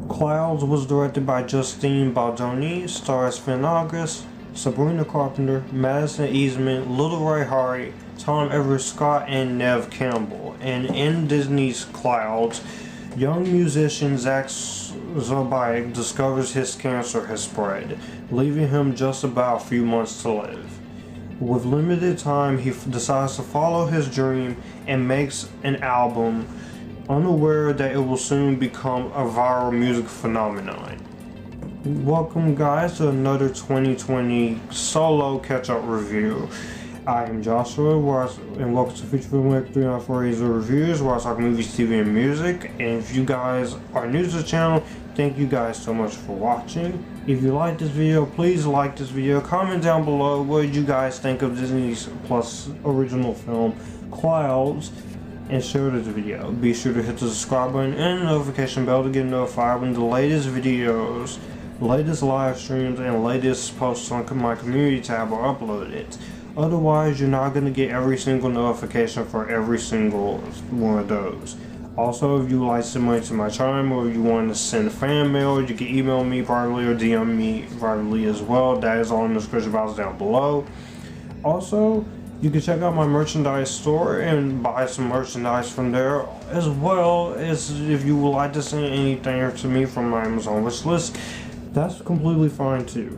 Clouds was directed by Justine Baldoni, stars Finn August, Sabrina Carpenter, Madison Iseman, Lil Rel Howery, Everett Scott, and Neve Campbell. And in Disney's Clouds, young musician Zach Sobiech discovers his cancer has spread, leaving him just about a few months to live. With limited time, he decides to follow his dream and makes an album, unaware that it will soon become a viral music phenomenon. Welcome guys to another 2020 solo catch-up review. I am Joshua, and welcome to Feature Film Week 394 Reviews, where I talk movies, TV, and music. And if you guys are new to the channel, thank you guys so much for watching. If you like this video, please like this video. Comment down below what you guys think of Disney's Plus original film, Clouds, and share this video. Be sure to hit the subscribe button and the notification bell to get notified when the latest videos, latest live streams, and latest posts on my community tab are uploaded. Otherwise, you're not going to get every single notification for every single one of those. Also, if you like to send money to my channel, or if you want to send fan mail, you can email me privately or DM me privately as well. That is all in the description box down below. Also, you can check out my merchandise store and buy some merchandise from there, as well as if you would like to send anything to me from my Amazon wish list, that's completely fine too.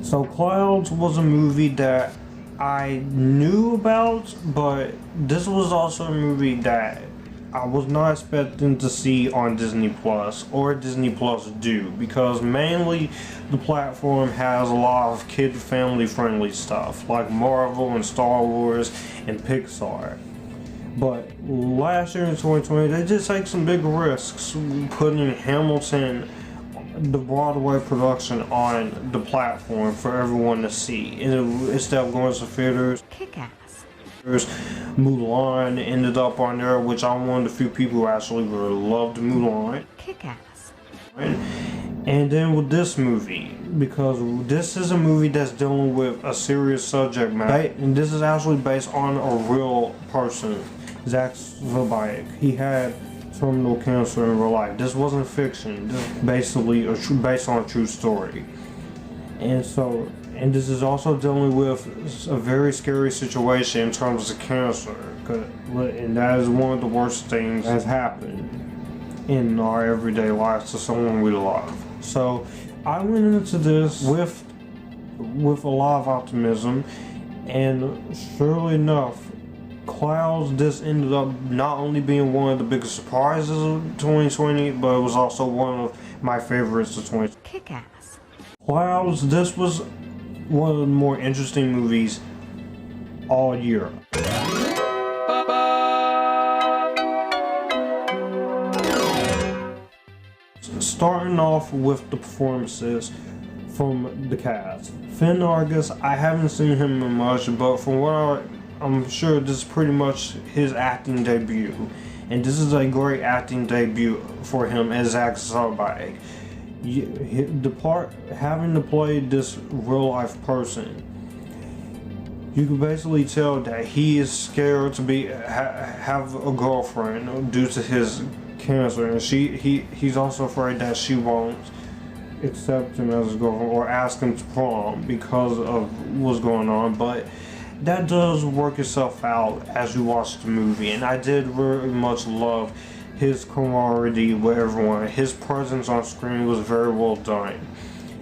So Clouds was a movie that I knew about, but this was also a movie that I was not expecting to see on Disney Plus or Disney Plus do, because mainly the platform has a lot of kid family friendly stuff like Marvel and Star Wars and Pixar. But last year in 2020 they did take some big risks putting Hamilton, the Broadway production, on the platform for everyone to see. Instead of going to theaters, Mulan ended up on there, which I'm one of the few people who actually really loved Mulan. And then with this movie, because this is a movie that's dealing with a serious subject matter, and this is actually based on a real person, Zach Sobiech. He had terminal cancer in real life. This wasn't fiction. This is basically based on a true story. And this is also dealing with a very scary situation in terms of cancer, and that is one of the worst things that has happened in our everyday lives to someone we love. So I went into this with a lot of optimism, and surely enough, Clouds, this ended up not only being one of the biggest surprises of 2020, but it was also one of my favorites of 2020. Clouds, this was one of the more interesting movies all year. Starting off with the performances from the cast. Finn August, I haven't seen him in much, but from what I'm sure this is pretty much his acting debut, and this is a great acting debut for him as Zach Sobiech. The part, having to play this real life person, you can basically tell that he is scared to have a girlfriend due to his cancer, and he's also afraid that she won't accept him as his girlfriend or ask him to prom because of what's going on. But that does work itself out as you watch the movie, and I did very much love his camaraderie with everyone. His presence on screen was very well done.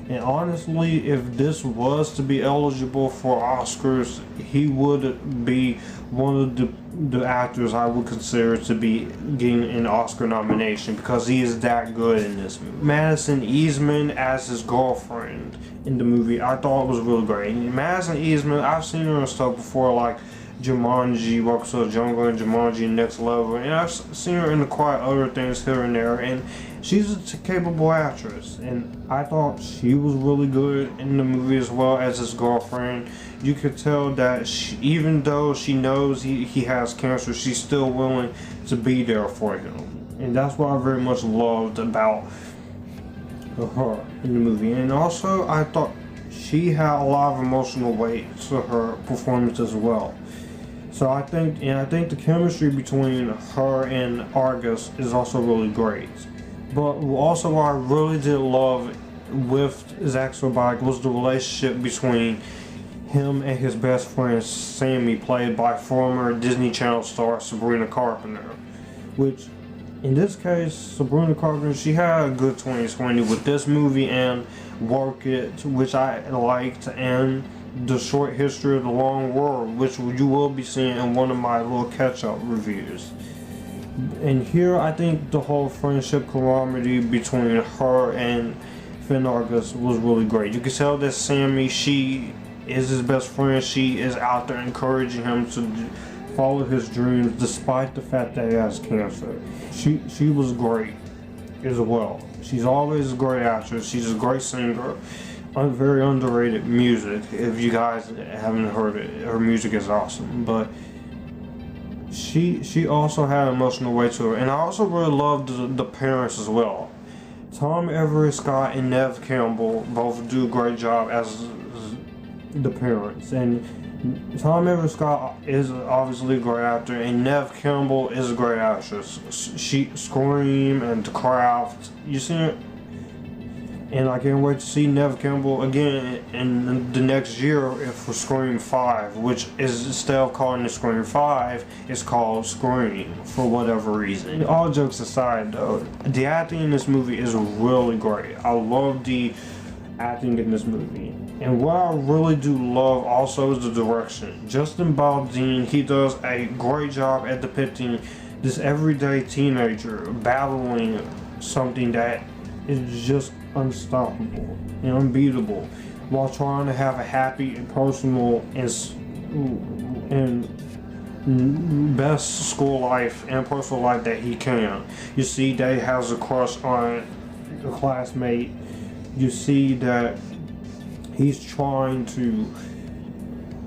And honestly, if this was to be eligible for Oscars, he would be one of the actors I would consider to be getting an Oscar nomination, because he is that good in this movie. Madison Iseman as his girlfriend in the movie, I thought was really great. And Madison Iseman, I've seen her in stuff before like Jumanji, Welcome to the Jungle, and Jumanji Next Level, and I've seen her in quite other things here and there, and she's a capable actress, and I thought she was really good in the movie as well as his girlfriend. You could tell that even though she knows he has cancer, she's still willing to be there for him, and that's what I very much loved about her in the movie. And also, I thought she had a lot of emotional weight to her performance as well. So I think the chemistry between her and Argus is also really great. But also what I really did love with Zach Sobiech was the relationship between him and his best friend Sammy, played by former Disney Channel star Sabrina Carpenter. Which, in this case, Sabrina Carpenter, she had a good 2020 with this movie and Work It, which I liked, and The Short History of the Long World, which you will be seeing in one of my little catch-up reviews. And here, I think the whole friendship camaraderie between her and Finargus was really great. You can tell that Sammy, she is his best friend. She is out there encouraging him to follow his dreams despite the fact that he has cancer. She was great as well. She's always a great actress. She's a great singer. Very underrated music. If you guys haven't heard it, her music is awesome. But she also had an emotional weight to her. And I also really loved the parents as well. Tom Everett Scott and Neve Campbell both do a great job as the parents. And Tom Everett Scott is obviously a great actor, and Neve Campbell is a great actress. She Scream and The Craft, you see it? And I can't wait to see Neve Campbell again in the next year for Scream 5, which is, instead of calling it Scream 5, it's called Scream for whatever reason. All jokes aside though, the acting in this movie is really great. I love the acting in this movie. And what I really do love also is the direction. Justin Baldoni, he does a great job at depicting this everyday teenager battling something that is just unstoppable and unbeatable while trying to have a happy and personal and best school life and personal life that he can. You see that he has a crush on a classmate. You see that he's trying to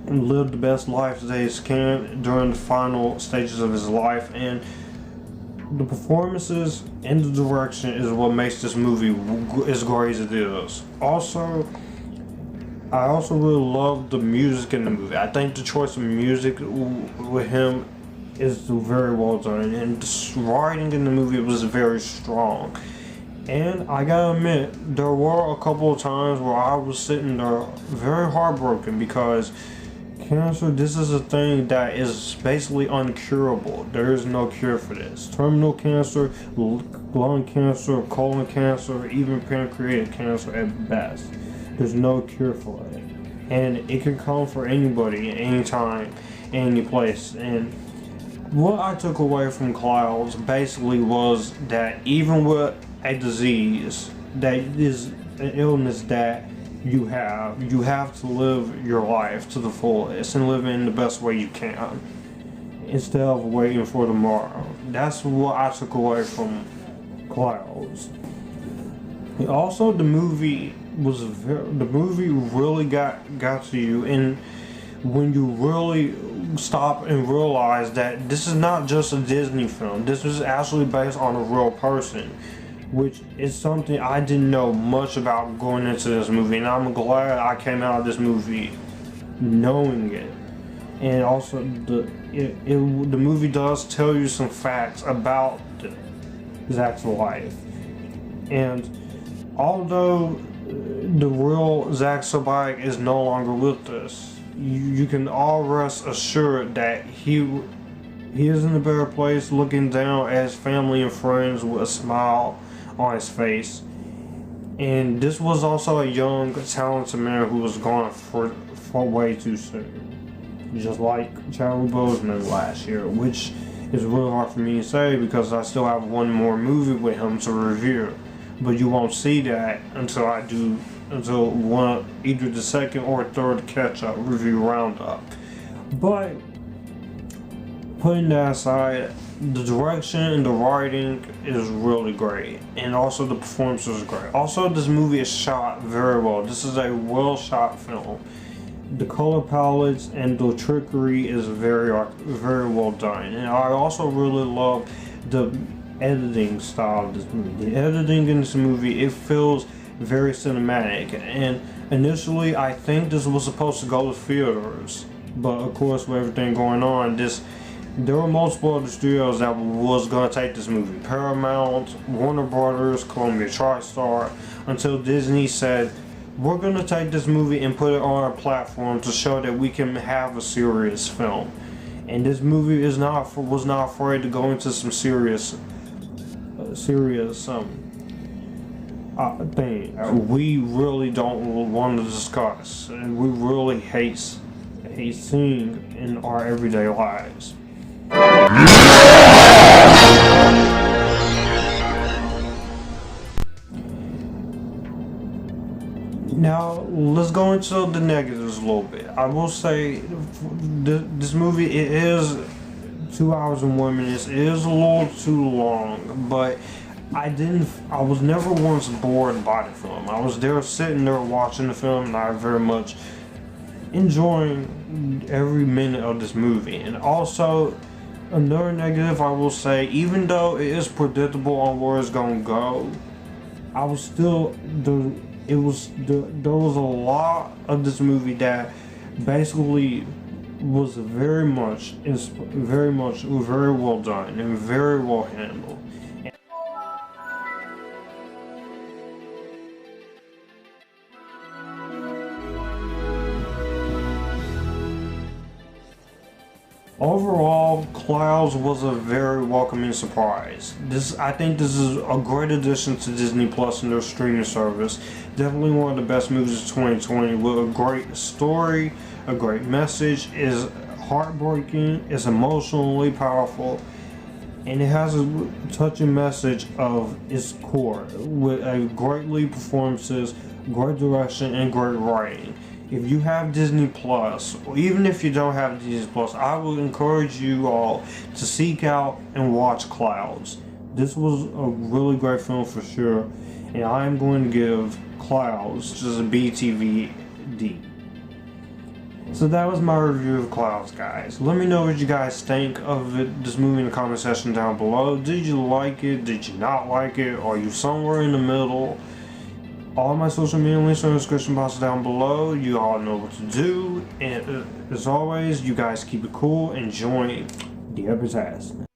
live the best life that he can during the final stages of his life, and the performances and the direction is what makes this movie as great as it is. Also, I also really love the music in the movie. I think the choice of music with him is very well done, and the writing in the movie was very strong. And I gotta admit, there were a couple of times where I was sitting there very heartbroken because cancer, this is a thing that is basically uncurable. There is no cure for this. Terminal cancer, lung cancer, colon cancer, even pancreatic cancer at best. There's no cure for it. And it can come for anybody, anytime, any place. And what I took away from Clouds basically was that even with a disease that is an illness that you have to live your life to the fullest and live in the best way you can instead of waiting for tomorrow. That's what I took away from Clouds. And also, the movie really got to you, and when you really stop and realize that this is not just a Disney film, this is actually based on a real person, which is something I didn't know much about going into this movie, and I'm glad I came out of this movie knowing it. And also, the movie does tell you some facts about Zach's life. And although the real Zach Sobiech is no longer with us, you can all rest assured that he is in a better place, looking down at his family and friends with a smile on his face. And this was also a young, talented man who was gone for way too soon, just like Chadwick Boseman last year, which is really hard for me to say because I still have one more movie with him to review, but you won't see that until either the second or third catch-up review roundup. But putting that aside, the direction and the writing is really great, and also the performance is great. Also, this movie is shot very well. This is a well shot film. The color palettes and the trickery is very well done, and I also really love the editing style of this movie. The editing in this movie, it feels very cinematic, and initially I think this was supposed to go to theaters, but of course with everything going on, this there were multiple other studios that was gonna take this movie. Paramount, Warner Brothers, Columbia TriStar, until Disney said, we're gonna take this movie and put it on our platform to show that we can have a serious film. And this movie was not afraid to go into some serious thing we really don't want to discuss, and we really hate seeing in our everyday lives. Now let's go into the negatives a little bit. I will say this movie, it is 2 hours and 1 minute. It is a little too long, but I was never once bored by the film. I was there sitting there watching the film, and I very much enjoying every minute of this movie. And also, another negative I will say, even though it is predictable on where it's gonna go, I was still there was a lot of this movie that basically was very well done and very well handled. Overall, Clouds was a very welcoming surprise. I think this is a great addition to Disney Plus and their streaming service. Definitely one of the best movies of 2020, with a great story, a great message. Is heartbreaking, it's emotionally powerful, and it has a touching message of its core, with a great lead performances, great direction, and great writing. If you have Disney Plus, or even if you don't have Disney Plus, I would encourage you all to seek out and watch Clouds. This was a really great film for sure, and I am going to give Clouds just a BTVD. So that was my review of Clouds, guys. Let me know what you guys think of this movie in the comment section down below. Did you like it? Did you not like it? Are you somewhere in the middle? All my social media links are in the description box down below. You all know what to do. And as always, you guys keep it cool and join the Epictasticness.